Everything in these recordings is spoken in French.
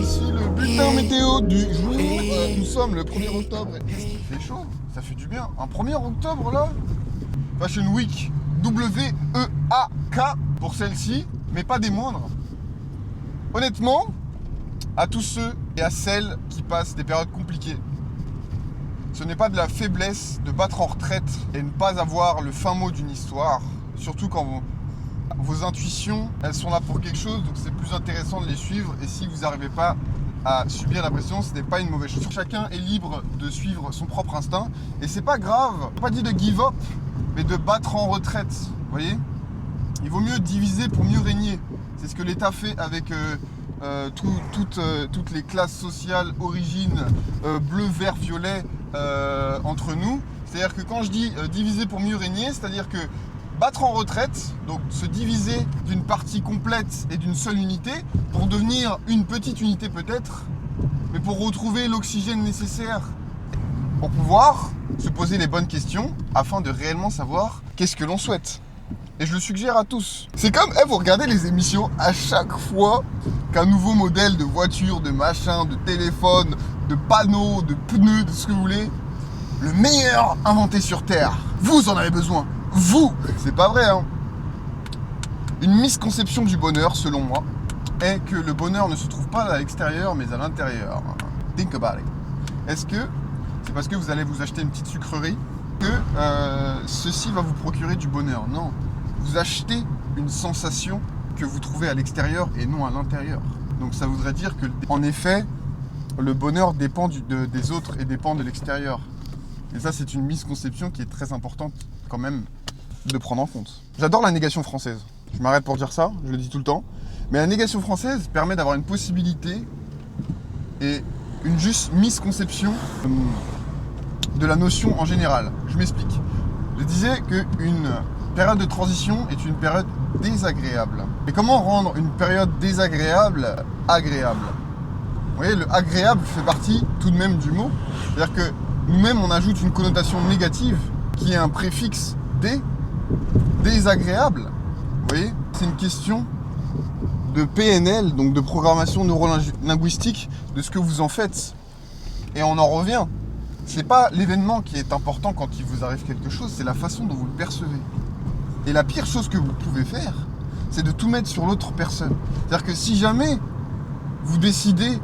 Ici le bulletin météo du jour. Nous sommes le 1er octobre. Il fait chaud, ça fait du bien. Un 1er octobre là, Fashion Week, W-E-A-K pour celle-ci, mais pas des moindres. Honnêtement, à tous ceux et à celles qui passent des périodes compliquées, ce n'est pas de la faiblesse de battre en retraite et ne pas avoir le fin mot d'une histoire, surtout quand vos intuitions, elles sont là pour quelque chose, donc c'est plus intéressant de les suivre. Et si vous n'arrivez pas à subir la pression, ce n'est pas une mauvaise chose. Chacun est libre de suivre son propre instinct et c'est pas grave. Pas dit de give up, mais de battre en retraite. Vous voyez, il vaut mieux diviser pour mieux régner. C'est ce que l'État fait avec toutes les classes sociales, origines, bleu, vert, violet entre nous. C'est-à-dire que quand je dis diviser pour mieux régner, c'est-à-dire que battre en retraite, donc se diviser d'une partie complète et d'une seule unité pour devenir une petite unité peut-être, mais pour retrouver l'oxygène nécessaire pour pouvoir se poser les bonnes questions afin de réellement savoir qu'est-ce que l'on souhaite. Et je le suggère à tous. C'est comme, vous regardez les émissions, à chaque fois qu'un nouveau modèle de voiture, de machin, de téléphone, de panneau, de pneus, de ce que vous voulez, le meilleur inventé sur Terre, vous en avez besoin. Vous, c'est pas vrai, hein. Une misconception du bonheur, selon moi, est que le bonheur ne se trouve pas à l'extérieur, mais à l'intérieur. Think about it. Est-ce que c'est parce que vous allez vous acheter une petite sucrerie que ceci va vous procurer du bonheur? Non. Vous achetez une sensation que vous trouvez à l'extérieur et non à l'intérieur. Donc ça voudrait dire que, en effet, le bonheur dépend des autres et dépend de l'extérieur. Et ça, c'est une misconception qui est très importante quand même de prendre en compte. J'adore la négation française. Je m'arrête pour dire ça, je le dis tout le temps. Mais la négation française permet d'avoir une possibilité et une juste misconception de la notion en général. Je m'explique. Je disais qu'une période de transition est une période désagréable. Et comment rendre une période désagréable agréable? Vous voyez, le agréable fait partie tout de même du mot. C'est-à-dire que nous-mêmes, on ajoute une connotation négative qui est un préfixe désagréable. Vous voyez, c'est une question de PNL, donc de programmation neurolinguistique, de ce que vous en faites. Et on en revient. C'est pas l'événement qui est important quand il vous arrive quelque chose, c'est la façon dont vous le percevez. Et la pire chose que vous pouvez faire, c'est de tout mettre sur l'autre personne. C'est-à-dire que si jamais vous décidez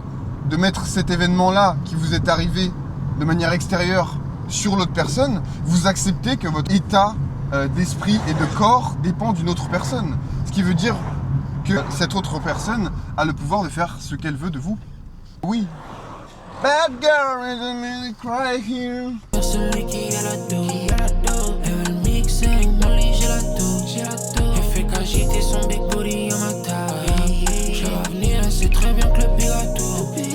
de mettre cet événement-là qui vous est arrivé de manière extérieure sur l'autre personne, vous acceptez que votre état d'esprit et de corps dépend d'une autre personne. Ce qui veut dire que cette autre personne a le pouvoir de faire ce qu'elle veut de vous. Oui. Bad girl isn't really cry here. Celui qui a la dos, elle veut le mixer avec Molly gelato. Elle fait qu'agiter son big booty en ma taille. Je vais venir, elle sait très bien que le bigato. Elle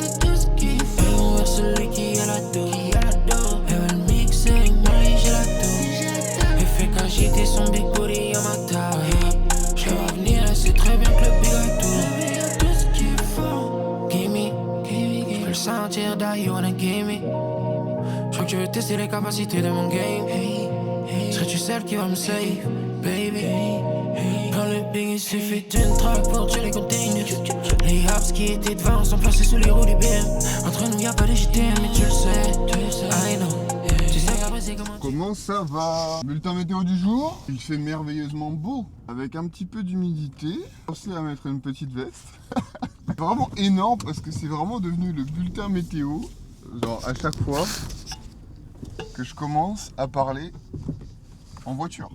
veut voir celui qui a la dos. Elle veut le mixer avec Molly gelato. Elle fait qu'agiter son big booty en ma taille. Je vais venir, elle sait très bien que le bigato. Tout ce qu'il faut, gimme. Je veux le sentir, that you wanna give me. Je crois que tu veux tester les capacités de mon game. Serais-tu celle qui va me save, baby? Quand le big il suffit d'une track pour tuer les containers. Les apps qui étaient devant sont placés sous les roues du BM. Entre nous y'a pas de JTM, mais tu le sais, I know. Tu sais qu'après c'est Comment ça va? Bulletin météo du jour. Il fait merveilleusement beau, avec un petit peu d'humidité. Pensez à mettre une petite veste. C'est vraiment énorme parce que c'est vraiment devenu le bulletin météo. Genre à chaque fois que je commence à parler en voiture.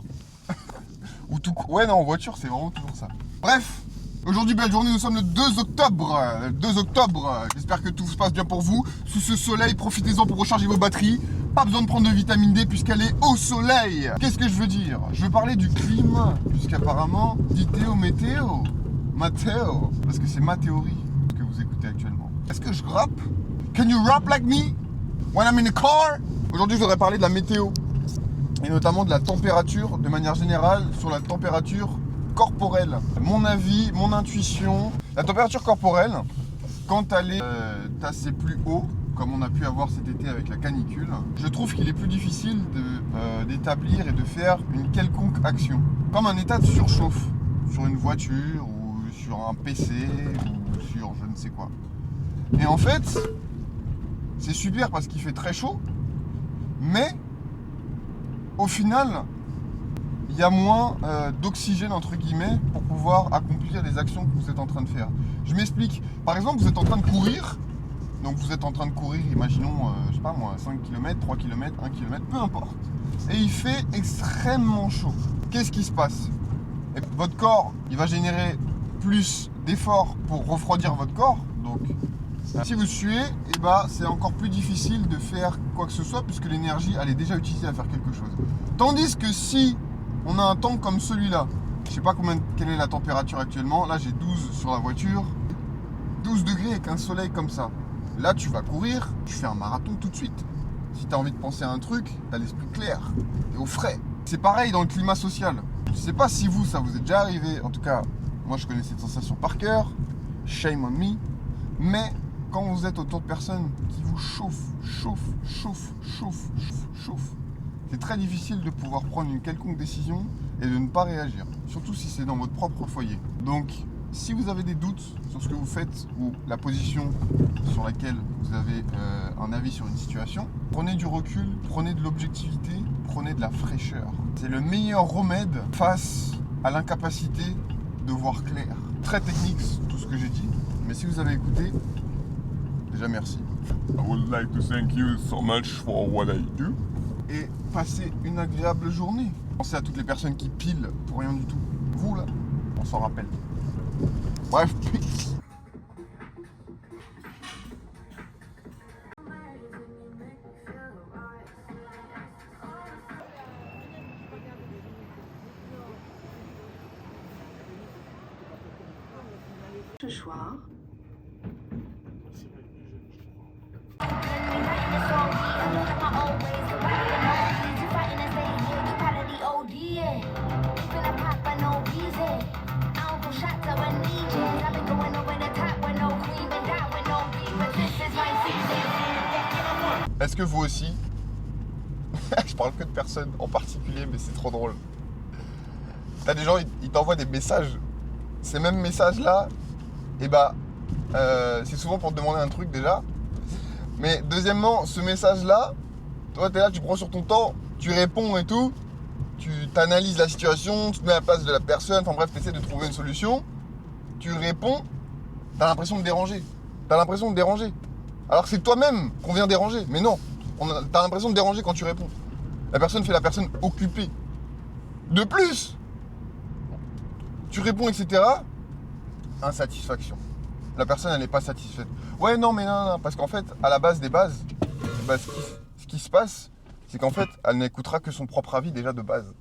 Ou tout... Ouais non, en voiture c'est vraiment toujours ça. Bref, aujourd'hui belle journée, nous sommes le 2 octobre. 2 octobre, j'espère que tout se passe bien pour vous. Sous ce soleil, profitez-en pour recharger vos batteries. Pas besoin de prendre de vitamine D puisqu'elle est au soleil. Qu'est-ce que je veux dire? Je veux parler du climat, puisqu'apparemment, dit Théo Météo. Matteo, parce que c'est ma théorie que vous écoutez actuellement. Est-ce que je rappe? Can you rap like me when I'm in the car? Aujourd'hui, je voudrais parler de la météo et notamment de la température, de manière générale, sur la température corporelle. Mon avis, mon intuition, la température corporelle, quand elle est assez plus haut, comme on a pu avoir cet été avec la canicule, je trouve qu'il est plus difficile d'établir et de faire une quelconque action. Comme un état de surchauffe. sur une voiture ou sur un PC ou sur je ne sais quoi. Et en fait, c'est super parce qu'il fait très chaud, mais au final, il y a moins d'oxygène entre guillemets pour pouvoir accomplir les actions que vous êtes en train de faire. Je m'explique. Par exemple, vous êtes en train de courir. Donc vous êtes en train de courir, imaginons, je sais pas moi, 5 km, 3 km, 1 km, peu importe. Et il fait extrêmement chaud. Qu'est-ce qui se passe? Et votre corps, il va générer plus d'efforts pour refroidir votre corps. Donc si vous suez, et bah, c'est encore plus difficile de faire quoi que ce soit puisque l'énergie, elle est déjà utilisée à faire quelque chose. Tandis que si on a un temps comme celui-là, je sais pas quelle est la température actuellement, là j'ai 12 sur la voiture, 12 degrés avec un soleil comme ça. Là, tu vas courir, tu fais un marathon tout de suite. Si tu as envie de penser à un truc, tu as l'esprit clair et au frais. C'est pareil dans le climat social. Je sais pas si ça vous est déjà arrivé. En tout cas, moi, je connais cette sensation par cœur. Shame on me. Mais quand vous êtes autour de personnes qui vous chauffent, c'est très difficile de pouvoir prendre une quelconque décision et de ne pas réagir. Surtout si c'est dans votre propre foyer. Donc, si vous avez des doutes sur ce que vous faites ou la position sur laquelle vous avez un avis sur une situation, prenez du recul, prenez de l'objectivité, prenez de la fraîcheur. C'est le meilleur remède face à l'incapacité de voir clair. Très technique tout ce que j'ai dit, mais si vous avez écouté, déjà merci. I would like to thank you so much for what I do. Et passez une agréable journée. Pensez à toutes les personnes qui pilent pour rien du tout. Vous là, on s'en rappelle. Bref, peace. Ce soir, est-ce que vous aussi, je parle que de personnes en particulier, mais c'est trop drôle. T'as des gens, ils t'envoient des messages. Ces mêmes messages-là, et bah, c'est souvent pour te demander un truc déjà. Mais deuxièmement, ce message-là, toi, t'es là, tu prends sur ton temps, tu réponds et tout, tu t'analyses la situation, tu te mets à la place de la personne, enfin bref, tu essaies de trouver une solution, tu réponds, t'as l'impression de déranger. Alors que c'est toi-même qu'on vient déranger. Mais non, t'as l'impression de déranger quand tu réponds. La personne fait la personne occupée. De plus, tu réponds, etc. Insatisfaction. La personne, elle n'est pas satisfaite. Ouais, non, mais non, parce qu'en fait, à la base des bases, bah, ce qui se passe, c'est qu'en fait, elle n'écoutera que son propre avis déjà de base.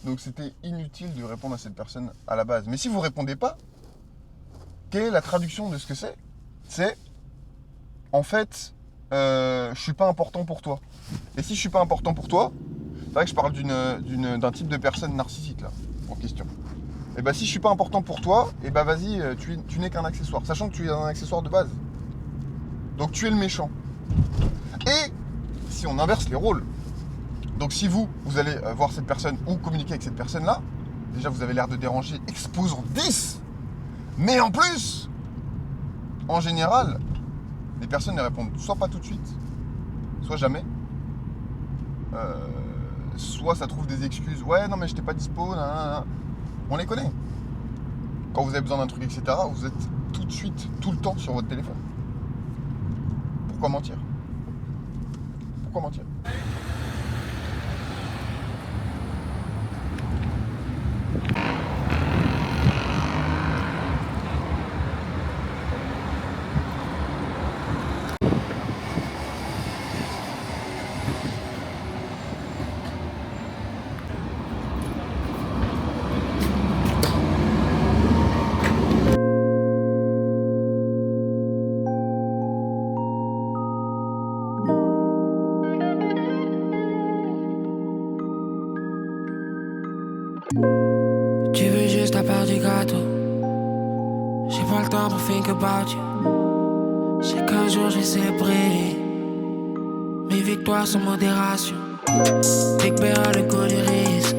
Donc c'était inutile de répondre à cette personne à la base. Mais si vous ne répondez pas, quelle est la traduction de ce que c'est? C'est, en fait, je suis pas important pour toi. Et si je suis pas important pour toi, c'est vrai que je parle d'un type de personne narcissique là, en question. Et bah si je suis pas important pour toi, et bah vas-y, tu n'es qu'un accessoire, sachant que tu es un accessoire de base. Donc tu es le méchant. Et si on inverse les rôles, donc si vous allez voir cette personne ou communiquer avec cette personne-là, déjà vous avez l'air de déranger exposant 10, mais en plus, en général, les personnes ne répondent soit pas tout de suite, soit jamais, soit ça trouve des excuses, ouais non mais j'étais pas dispo, nanana. On les connaît. Quand vous avez besoin d'un truc, etc., vous êtes tout de suite, tout le temps sur votre téléphone. Pourquoi mentir? Tu veux juste la part du gâteau. J'ai pas le temps pour think about you. C'est qu'un jour j'ai célébré mes victoires sans modération. Big Bear a le goût du risque.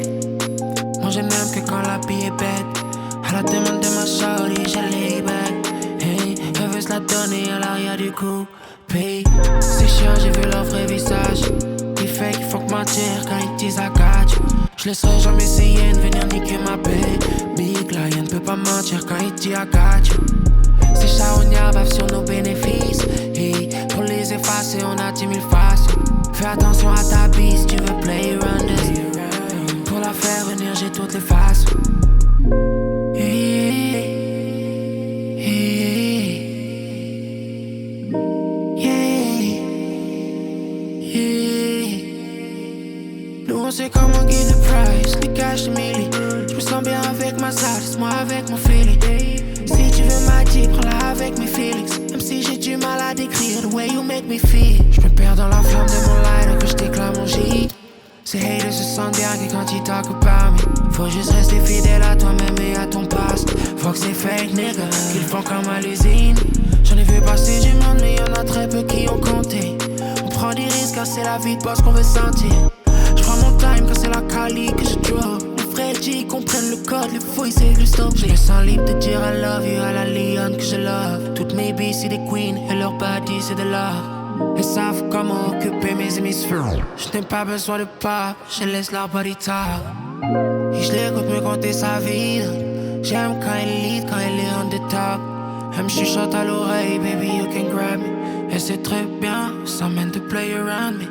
Moi je n'aime que quand la vie est bête. À la demande de ma shorty, j'ai lay back. Hey, elle veut se la donner à l'arrière du coupé. C'est chiant, j'ai vu leur vrai visage. Ils fake, il faut que mentir quand ils disent I got you. Je laisserai jamais essayer de venir niquer ma paix. Big Lion peut pas mentir quand il dit I got you. Ces charognards bavent sur nos bénéfices. Hey, pour les effacer, on a 10 000 façons. Fais attention à ta bise, si tu veux play around us. Pour la faire venir, j'ai toutes les façons. Yeah, yeah, yeah. Nous on sait comment gain the price, les cash de milli. J'me sens bien avec ma salle, moi avec mon feeling. Si tu veux ma vie, prends-la avec mes feelings. Même si j'ai du mal à décrire the way you make me feel. J'me perds dans la flamme de mon lighter que j'déclame mon J. Ces haters se sentent bien que quand ils talk about me. Faut juste rester fidèle à toi-même et à ton past. Faut que c'est fake nigga, qu'ils font comme à l'usine. J'en ai vu passer du monde mais y'en a très peu qui ont compté. On prend des risques car c'est la vie de boss qu'on veut sentir. J'prends mon time quand c'est la Cali que je drop. Les vrais G comprennent le code, les fouilles c'est juste stop. Je me sens libre de dire I love you à la Leon que je love. Toutes mes billes c'est des queens et leur body c'est de love. Ils savent comment occuper mes hémisphères. Je n'ai pas besoin de pape, je laisse leur body talk. Et je l'écoute me conter sa vie. J'aime quand elle lead, quand elle est on the top. Elle me chuchote à l'oreille, baby you can grab me. Et c'est très bien, ça mène to play around me.